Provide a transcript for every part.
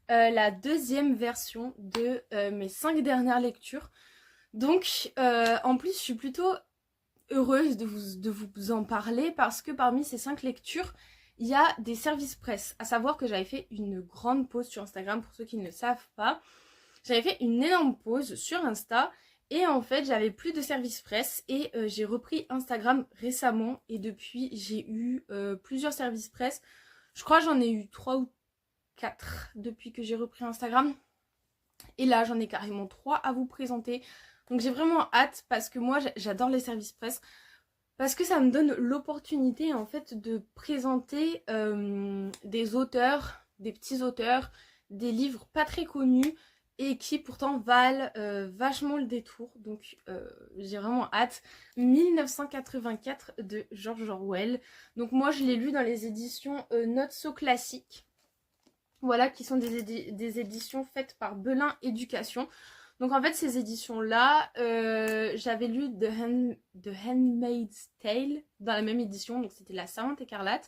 la deuxième version de mes 5 dernières lectures. Donc en plus je suis plutôt heureuse de vous en parler parce que parmi ces 5 lectures, il y a des services presse. À savoir que j'avais fait une grande pause sur Instagram pour ceux qui ne le savent pas. J'avais fait une énorme pause sur Insta et en fait j'avais plus de service presse et j'ai repris Instagram récemment et depuis j'ai eu plusieurs services presse. Je crois que j'en ai eu 3 ou 4 depuis que j'ai repris Instagram. Et là j'en ai carrément 3 à vous présenter. Donc j'ai vraiment hâte parce que moi j'adore les services presse. Parce que ça me donne l'opportunité en fait de présenter des auteurs, des petits auteurs, des livres pas très connus et qui pourtant valent vachement le détour. Donc j'ai vraiment hâte. 1984 de George Orwell. Donc moi je l'ai lu dans les éditions Not So Classic. Voilà, qui sont des éditions faites par Belin Éducation. Donc en fait ces éditions-là, j'avais lu The Handmaid's Tale dans la même édition, donc c'était La Servante écarlate.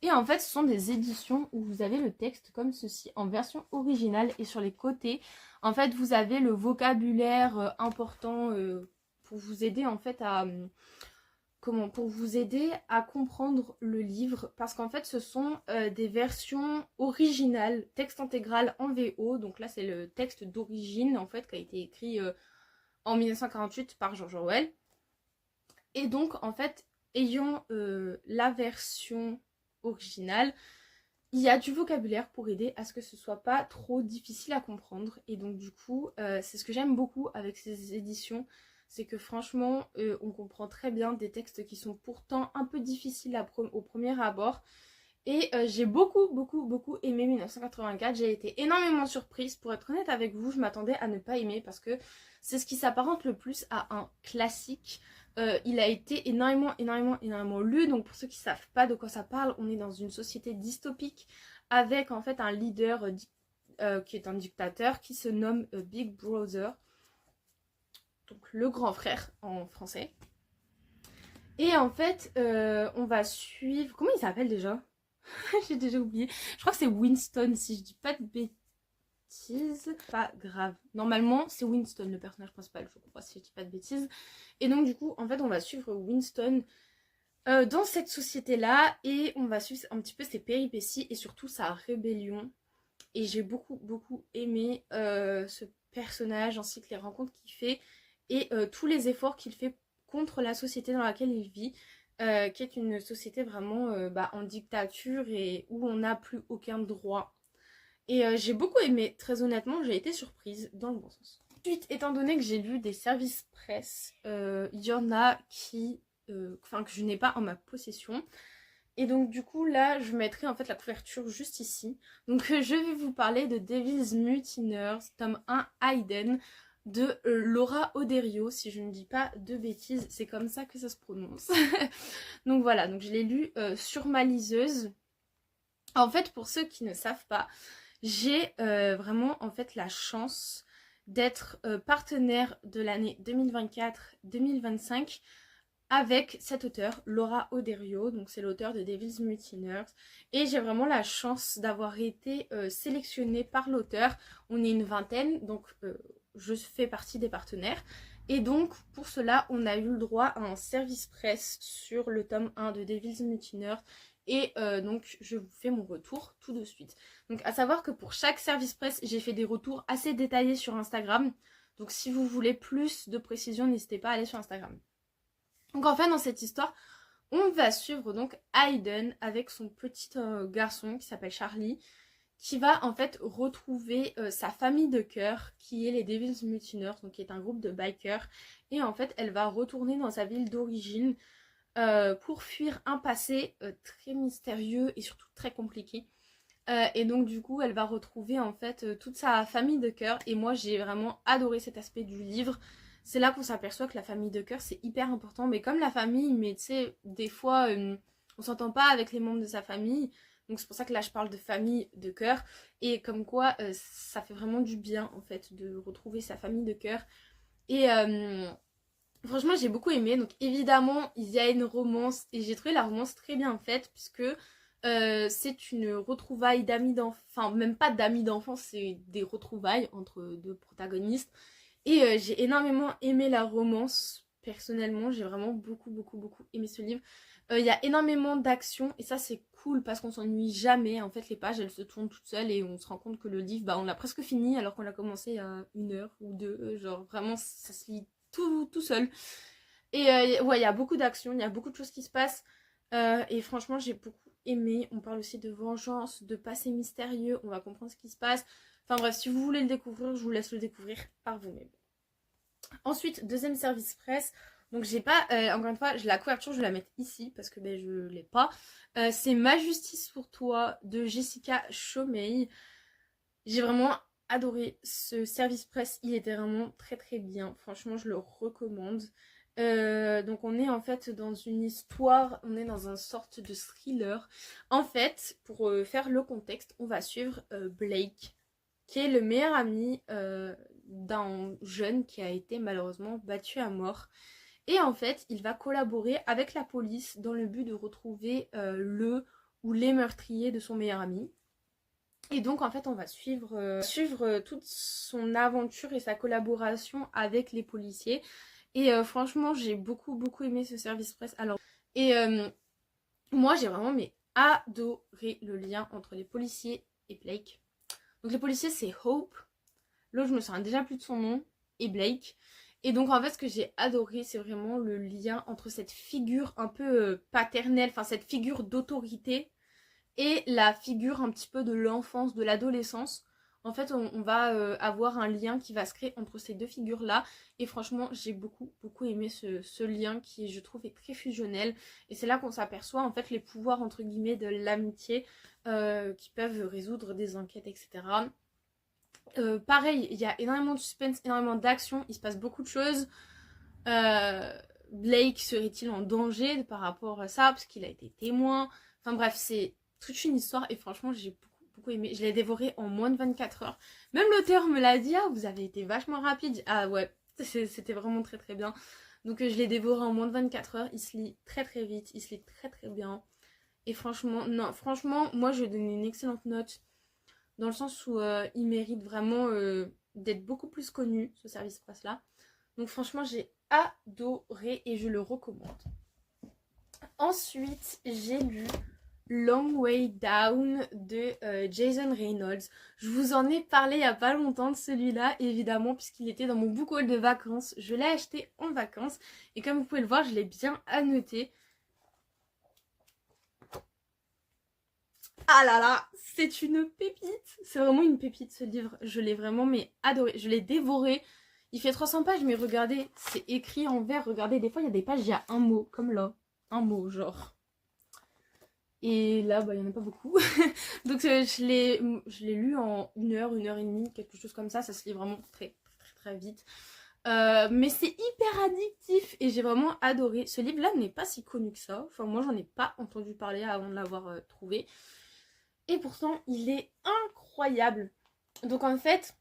Et en fait ce sont des éditions où vous avez le texte comme ceci en version originale et sur les côtés, en fait vous avez le vocabulaire important pour vous aider en fait à... pour vous aider à comprendre le livre parce qu'en fait ce sont des versions originales, texte intégral en VO, donc là c'est le texte d'origine en fait qui a été écrit en 1948 par George Orwell. Et donc en fait ayant la version originale, il y a du vocabulaire pour aider à ce que ce soit pas trop difficile à comprendre. Et donc du coup c'est ce que j'aime beaucoup avec ces éditions, c'est que franchement on comprend très bien des textes qui sont pourtant un peu difficiles au premier abord. Et j'ai beaucoup aimé 1984. J'ai été énormément surprise. Pour être honnête avec vous, je m'attendais à ne pas aimer parce que c'est ce qui s'apparente le plus à un classique. Il a été énormément lu. Donc pour ceux qui ne savent pas de quoi ça parle, on est dans une société dystopique avec en fait un leader qui est un dictateur qui se nomme Big Brother. Donc le grand frère en français. Et en fait, on va suivre... Comment il s'appelle déjà? J'ai déjà oublié. Je crois que c'est Winston, si je dis pas de bêtises. Pas grave. Normalement, c'est Winston, le personnage principal, je crois, si je dis pas de bêtises. Et donc, du coup, en fait, on va suivre Winston dans cette société-là. Et on va suivre un petit peu ses péripéties et surtout sa rébellion. Et j'ai beaucoup aimé ce personnage, ainsi que les rencontres qu'il fait. Et tous les efforts qu'il fait contre la société dans laquelle il vit. Qui est une société vraiment en dictature et où on n'a plus aucun droit. Et j'ai beaucoup aimé, très honnêtement, j'ai été surprise dans le bon sens. Ensuite, étant donné que j'ai lu des services presse, il y en a que je n'ai pas en ma possession. Et donc du coup là je mettrai en fait la couverture juste ici. Donc je vais vous parler de Devil's Mutineers, tome 1 Hayden, de Laura Oderio, si je ne dis pas de bêtises, c'est comme ça que ça se prononce. Donc voilà, donc je l'ai lu sur ma liseuse. En fait pour ceux qui ne savent pas, j'ai vraiment en fait la chance d'être partenaire de l'année 2024-2025 avec cet auteur, Laura Oderio, donc c'est l'auteur de Devil's Mutineers, et j'ai vraiment la chance d'avoir été sélectionnée par l'auteur. On est une vingtaine, donc je fais partie des partenaires, et donc pour cela on a eu le droit à un service presse sur le tome 1 de Devil's Mutineers, et donc je vous fais mon retour tout de suite. Donc à savoir que pour chaque service presse, j'ai fait des retours assez détaillés sur Instagram, donc si vous voulez plus de précision, n'hésitez pas à aller sur Instagram. Donc en fait dans cette histoire, on va suivre donc Hayden avec son petit garçon qui s'appelle Charlie, qui va en fait retrouver sa famille de cœur qui est les Devil's Mutineers, donc qui est un groupe de bikers. Et en fait elle va retourner dans sa ville d'origine pour fuir un passé très mystérieux et surtout très compliqué. Et donc du coup elle va retrouver en fait toute sa famille de cœur. Et moi j'ai vraiment adoré cet aspect du livre. C'est là qu'on s'aperçoit que la famille de cœur c'est hyper important. Mais comme la famille, mais tu sais, des fois on s'entend pas avec les membres de sa famille. Donc c'est pour ça que là je parle de famille de cœur. Et comme quoi ça fait vraiment du bien en fait de retrouver sa famille de cœur. Et franchement j'ai beaucoup aimé. Donc évidemment il y a une romance. Et j'ai trouvé la romance très bien faite puisque C'est une retrouvaille d'amis d'enfance, enfin même pas d'amis d'enfance, c'est des retrouvailles entre deux protagonistes. Et j'ai énormément aimé la romance, personnellement, j'ai vraiment beaucoup aimé ce livre. Il y a énormément d'action et ça c'est cool parce qu'on s'ennuie jamais. En fait les pages elles se tournent toutes seules et on se rend compte que le livre, bah on l'a presque fini alors qu'on l'a commencé il y a 1 heure ou 2. Genre vraiment ça se lit tout seul. Et ouais il y a beaucoup d'action, il y a beaucoup de choses qui se passent. Et franchement j'ai beaucoup aimé. On parle aussi de vengeance, de passé mystérieux, on va comprendre ce qui se passe. Enfin bref, si vous voulez le découvrir, je vous laisse le découvrir par vous-même. Ensuite, deuxième service presse. Donc j'ai pas, encore une fois, la couverture je vais la mettre ici parce que ben, je l'ai pas. C'est Ma justice pour toi de Jessica Chomey. J'ai vraiment adoré ce service presse, il était vraiment très bien. Franchement, je le recommande. Donc on est en fait dans une histoire, on est dans une sorte de thriller. En fait, pour faire le contexte, on va suivre Blake, qui est le meilleur ami d'un jeune qui a été malheureusement battu à mort. Et en fait, il va collaborer avec la police dans le but de retrouver le ou les meurtriers de son meilleur ami. Et donc en fait, on va suivre toute son aventure et sa collaboration avec les policiers. Et franchement, j'ai beaucoup aimé ce service presse. Alors, et moi, j'ai vraiment adoré le lien entre les policiers et Blake. Donc les policiers, c'est Hope. L'autre, je me souviens déjà plus de son nom. Et Blake. Et donc en fait, ce que j'ai adoré, c'est vraiment le lien entre cette figure un peu paternelle, enfin cette figure d'autorité et la figure un petit peu de l'enfance, de l'adolescence. En fait, on va avoir un lien qui va se créer entre ces deux figures-là. Et franchement, j'ai beaucoup aimé ce lien qui, je trouve, est très fusionnel. Et c'est là qu'on s'aperçoit, en fait, les pouvoirs, entre guillemets, de l'amitié qui peuvent résoudre des enquêtes, etc. Pareil, il y a énormément de suspense, énormément d'action. Il se passe beaucoup de choses. Blake serait-il en danger par rapport à ça parce qu'il a été témoin. Enfin bref, c'est toute une histoire et franchement j'ai beaucoup aimé. Je l'ai dévoré en moins de 24 heures. Même l'auteur me l'a dit, ah vous avez été vachement rapide. Ah ouais, c'était vraiment très bien. Donc je l'ai dévoré en moins de 24 heures. Il se lit très vite, il se lit très bien. Et franchement, non, franchement, moi je vais donner une excellente note dans le sens où il mérite vraiment d'être beaucoup plus connu, ce service presse là. Donc franchement j'ai adoré et je le recommande. Ensuite j'ai lu Long Way Down de Jason Reynolds. Je vous en ai parlé il n'y a pas longtemps de celui-là, évidemment, puisqu'il était dans mon book haul de vacances. Je l'ai acheté en vacances et comme vous pouvez le voir, je l'ai bien annoté. Ah là là, c'est une pépite. C'est vraiment une pépite ce livre. Je l'ai vraiment adoré. Je l'ai dévoré. Il fait 300 pages, mais regardez, c'est écrit en vert. Regardez, des fois, il y a des pages, il y a un mot, comme là. Un mot, genre. Et là, bah, il n'y en a pas beaucoup. Donc, je l'ai lu en 1 heure et demie, quelque chose comme ça. Ça se lit vraiment très vite. Mais c'est hyper addictif et j'ai vraiment adoré. Ce livre-là n'est pas si connu que ça. Enfin, moi, j'en ai pas entendu parler avant de l'avoir trouvé. Et pourtant, il est incroyable. Donc, en fait,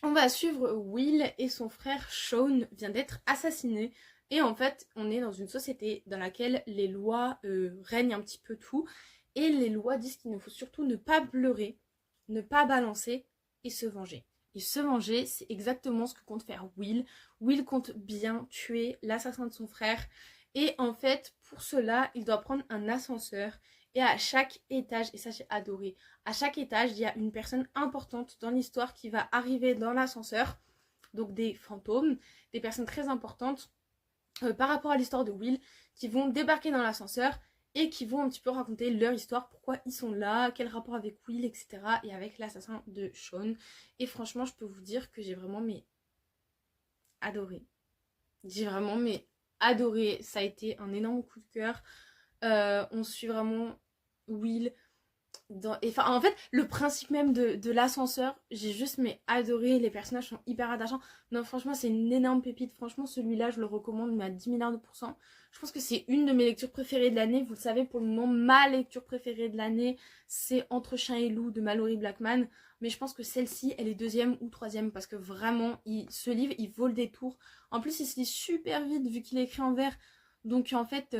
on va suivre Will et son frère Sean vient d'être assassiné. Et en fait, on est dans une société dans laquelle les lois règnent un petit peu tout. Et les lois disent qu'il ne faut surtout ne pas pleurer, ne pas balancer et se venger. Et se venger, c'est exactement ce que compte faire Will. Will compte bien tuer l'assassin de son frère. Et en fait, pour cela, il doit prendre un ascenseur. Et à chaque étage, et ça j'ai adoré, à chaque étage, il y a une personne importante dans l'histoire qui va arriver dans l'ascenseur. Donc des fantômes, des personnes très importantes par rapport à l'histoire de Will, qui vont débarquer dans l'ascenseur et qui vont un petit peu raconter leur histoire, pourquoi ils sont là, quel rapport avec Will, etc. et avec l'assassin de Sean. Et franchement, je peux vous dire que j'ai vraiment adoré. J'ai vraiment adoré. Ça a été un énorme coup de cœur. On suit vraiment Will en fait, le principe même de l'ascenseur, j'ai juste adoré. Les personnages sont hyper attachants. Non, franchement, c'est une énorme pépite. Franchement, celui-là, je le recommande, mais à 10 milliards de pourcents. Je pense que c'est une de mes lectures préférées de l'année. Vous le savez, pour le moment, ma lecture préférée de l'année, c'est Entre Chien et Loup de Mallory Blackman. Mais je pense que celle-ci, elle est deuxième ou troisième parce que vraiment, ce livre, il vaut le détour. En plus, il se lit super vite vu qu'il est écrit en vert. Donc, en fait...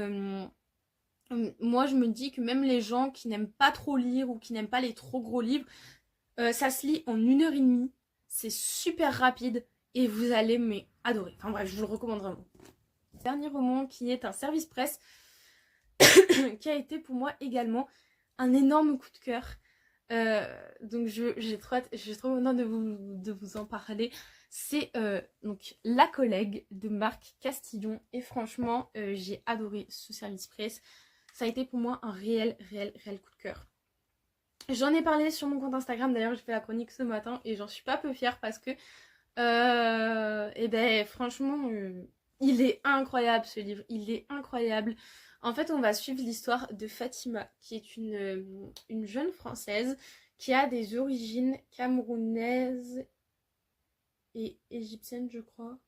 Moi je me dis que même les gens qui n'aiment pas trop lire ou qui n'aiment pas les trop gros livres, ça se lit en 1 heure et demie. C'est super rapide et vous allez mais adorer. Enfin bref, je vous le recommande vraiment. Dernier roman qui est un service presse qui a été pour moi également un énorme coup de cœur. Donc j'ai trop content de vous en parler. C'est donc La Collègue de Marc Castillon et franchement j'ai adoré ce service presse. Ça a été pour moi un réel coup de cœur. J'en ai parlé sur mon compte Instagram, d'ailleurs j'ai fait la chronique ce matin et j'en suis pas peu fière parce que et ben franchement il est incroyable ce livre, il est incroyable. En fait on va suivre l'histoire de Fatima qui est une jeune française qui a des origines camerounaises et égyptiennes je crois.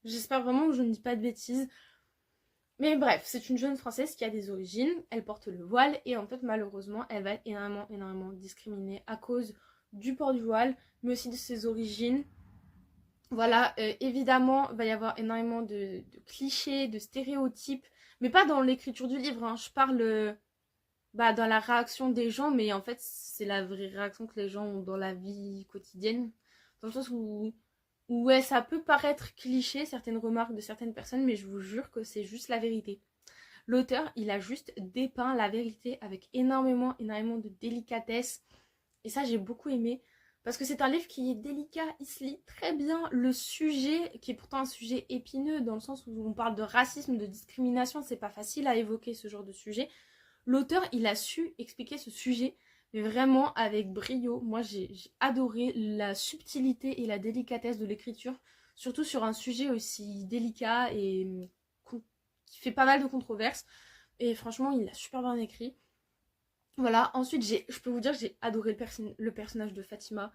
J'espère vraiment que je ne dis pas de bêtises. Mais bref, c'est une jeune française qui a des origines, elle porte le voile et en fait malheureusement elle va être énormément discriminée à cause du port du voile mais aussi de ses origines. Voilà, évidemment, il va y avoir énormément de clichés, de stéréotypes, mais pas dans l'écriture du livre, hein. Je parle dans la réaction des gens, mais en fait, c'est la vraie réaction que les gens ont dans la vie quotidienne. Dans le sens où ouais, ça peut paraître cliché, certaines remarques de certaines personnes, mais je vous jure que c'est juste la vérité. L'auteur, il a juste dépeint la vérité avec énormément de délicatesse, et ça, j'ai beaucoup aimé. Parce que c'est un livre qui est délicat, il se lit très bien. Le sujet, qui est pourtant un sujet épineux, dans le sens où on parle de racisme, de discrimination, c'est pas facile à évoquer ce genre de sujet. L'auteur, il a su expliquer ce sujet, mais vraiment avec brio. Moi, j'ai adoré la subtilité et la délicatesse de l'écriture, surtout sur un sujet aussi délicat et qui fait pas mal de controverses. Et franchement, il l'a super bien écrit. Voilà, ensuite je peux vous dire que j'ai adoré le personnage de Fatima.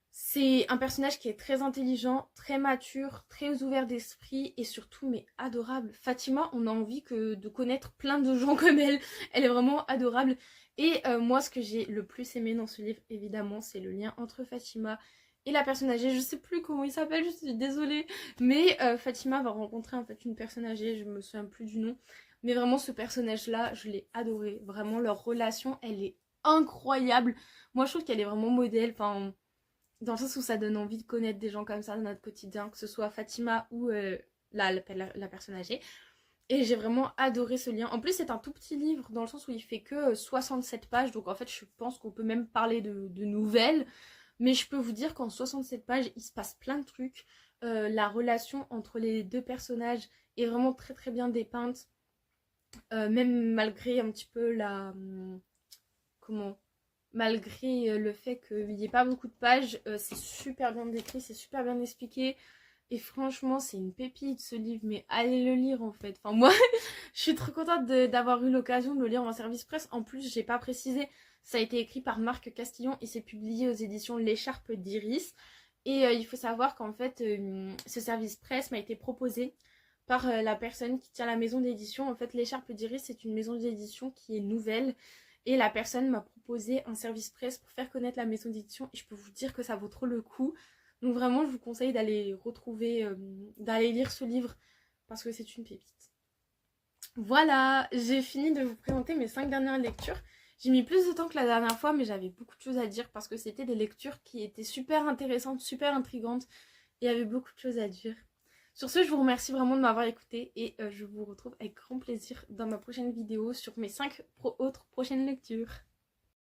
C'est un personnage qui est très intelligent, très mature, très ouvert d'esprit et surtout mais adorable. Fatima, on a envie de connaître plein de gens comme elle. Elle est vraiment adorable. Et moi ce que j'ai le plus aimé dans ce livre évidemment c'est le lien entre Fatima et la personne âgée. Je sais plus comment il s'appelle, je suis désolée. Mais Fatima va rencontrer en fait une personne âgée, je me souviens plus du nom. Mais vraiment ce personnage-là, je l'ai adoré. Vraiment, leur relation, elle est incroyable. Moi, je trouve qu'elle est vraiment modèle. Enfin, dans le sens où ça donne envie de connaître des gens comme ça dans notre quotidien, que ce soit Fatima ou la personne âgée. Et j'ai vraiment adoré ce lien. En plus, c'est un tout petit livre, dans le sens où il fait que 67 pages. Donc en fait, je pense qu'on peut même parler de nouvelles. Mais je peux vous dire qu'en 67 pages, il se passe plein de trucs. La relation entre les deux personnages est vraiment très bien dépeinte. Même malgré un petit peu comment malgré le fait qu'il n'y ait pas beaucoup de pages, c'est super bien décrit, c'est super bien expliqué. Et franchement, c'est une pépite ce livre, mais allez le lire en fait. Enfin, moi, je suis trop contente d'avoir eu l'occasion de le lire en service presse. En plus, j'ai pas précisé, ça a été écrit par Marc Castillon et c'est publié aux éditions L'écharpe d'Iris. Et il faut savoir qu'en fait, ce service presse m'a été proposé par la personne qui tient la maison d'édition. En fait, L'écharpe d'Iris, c'est une maison d'édition qui est nouvelle. Et la personne m'a proposé un service presse pour faire connaître la maison d'édition. Et je peux vous dire que ça vaut trop le coup. Donc vraiment, je vous conseille d'aller d'aller lire ce livre parce que c'est une pépite. Voilà, j'ai fini de vous présenter mes 5 dernières lectures. J'ai mis plus de temps que la dernière fois, mais j'avais beaucoup de choses à dire parce que c'était des lectures qui étaient super intéressantes, super intrigantes. Et il y avait beaucoup de choses à dire. Sur ce, je vous remercie vraiment de m'avoir écouté et je vous retrouve avec grand plaisir dans ma prochaine vidéo sur mes 5 autres prochaines lectures.